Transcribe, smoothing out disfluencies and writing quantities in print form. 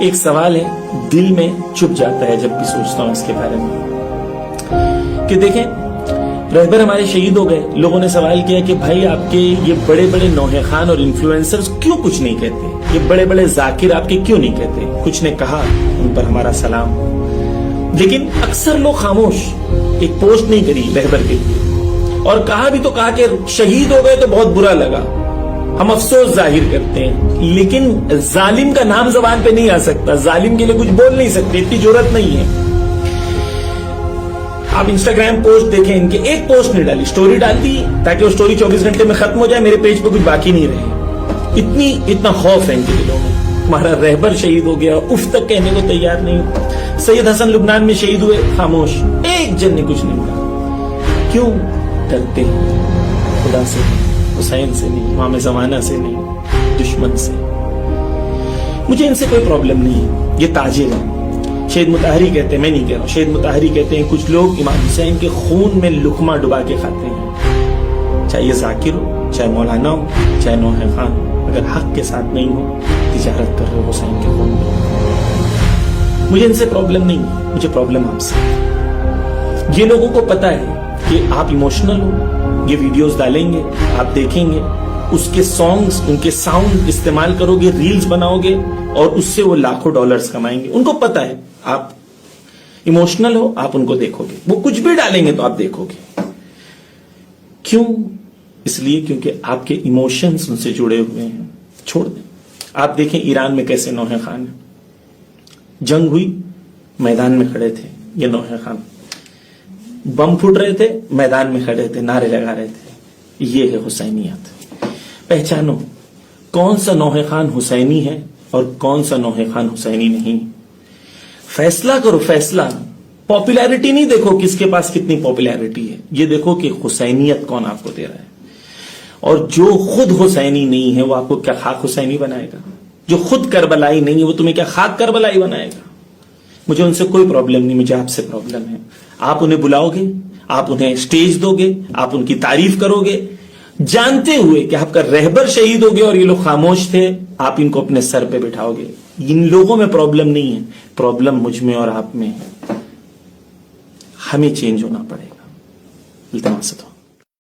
ایک سوال ہے دل میں چھپ جاتا ہے جب بھی سوچتا ہوں اس کے بارے میں کہ دیکھیں رہبر ہمارے شہید ہو گئے. لوگوں نے سوال کیا کہ بھائی آپ کے یہ بڑے بڑے نوحہ خان اور انفلوئنسرز کیوں کچھ نہیں کہتے, یہ بڑے بڑے ذاکر آپ کے کیوں نہیں کہتے. کچھ نے کہا, ان پر ہمارا سلام, لیکن اکثر لوگ خاموش, ایک پوسٹ نہیں کری رہبر کے لیے, اور کہا بھی تو کہا کہ شہید ہو گئے تو بہت برا لگا, ہم افسوس ظاہر کرتے ہیں, لیکن ظالم کا نام زبان پہ نہیں آ سکتا, ظالم کے لیے کچھ بول نہیں سکتے, اتنی جرأت نہیں ہے. آپ انسٹاگرام پوسٹ دیکھیں, ان کے ایک پوسٹ نہیں ڈالی, سٹوری ڈال دی تاکہ وہ سٹوری 24 گھنٹے میں ختم ہو جائے, میرے پیج پہ کچھ باقی نہیں رہے. اتنا خوف ہے ان کے دلوں میں. ہمارا رہبر شہید ہو گیا, اف تک کہنے کو تیار نہیں. سید حسن لبنان میں شہید ہوئے, خاموش, ایک جن نے کچھ نہیں کہا. کیوں ڈرتے ہیں؟ خدا سے, حسین سے نہیں, امام زمانہ سے نہیں, دشمن سے. مجھے ان سے کوئی پرابلم نہیں ہے, یہ تاجر ہیں. شہید مطہری کہتے ہیں, میں نہیں کہہ رہا ہوں, شہید مطہری کہتے ہیں کچھ لوگ امام حسین کے خون میں لقمہ ڈبا کے کھاتے ہیں. چاہے یہ ذاکر ہو, چاہے مولانا ہو, چاہے نوحہ خان, اگر حق کے ساتھ نہیں ہو تجارت کر رہے ہو حسین کے خون میں. مجھے ان سے پرابلم نہیں ہے, مجھے پرابلم آپ سے. یہ لوگوں کو پتا ہے کہ آپ ایموشنل ہو, یہ ویڈیوز ڈالیں گے, آپ دیکھیں گے, اس کے سانگز, ان کے ساؤنڈ استعمال کرو گے, ریلز بناؤ گے, اور اس سے وہ لاکھوں ڈالرز کمائیں گے. ان کو پتا ہے آپ ایموشنل ہو, آپ ان کو دیکھو گے, وہ کچھ بھی ڈالیں گے تو آپ دیکھو گے. کیوں؟ اس لیے کیونکہ آپ کے ایموشنز ان سے جڑے ہوئے ہیں. چھوڑ دیں. آپ دیکھیں ایران میں کیسے نوحہ خان, جنگ ہوئی, میدان میں کھڑے تھے یہ نوحہ خان, بم پھٹ رہے تھے, میدان میں کھڑے تھے, نعرے لگا رہے تھے. یہ ہے حسینیت. پہچانو کون سا نوحہ خان حسینی ہے اور کون سا نوحہ خان حسینی نہیں. فیصلہ کرو, فیصلہ. پاپولیرٹی نہیں دیکھو کس کے پاس کتنی پاپولیرٹی ہے, یہ دیکھو کہ حسینیت کون آپ کو دے رہا ہے. اور جو خود حسینی نہیں ہے وہ آپ کو کیا خاک حسینی بنائے گا؟ جو خود کربلائی نہیں ہے وہ تمہیں کیا خاک کربلائی بنائے گا؟ مجھے ان سے کوئی پرابلم نہیں, مجھے آپ سے پرابلم ہے. آپ انہیں بلاؤ گے, آپ انہیں سٹیج دو گے, آپ ان کی تعریف کرو گے, جانتے ہوئے کہ آپ کا رہبر شہید ہو گیا اور یہ لوگ خاموش تھے, آپ ان کو اپنے سر پہ بٹھاؤ گے. ان لوگوں میں پرابلم نہیں ہے, پرابلم مجھ میں اور آپ میں ہے. ہمیں چینج ہونا پڑے گا. التماس ہے.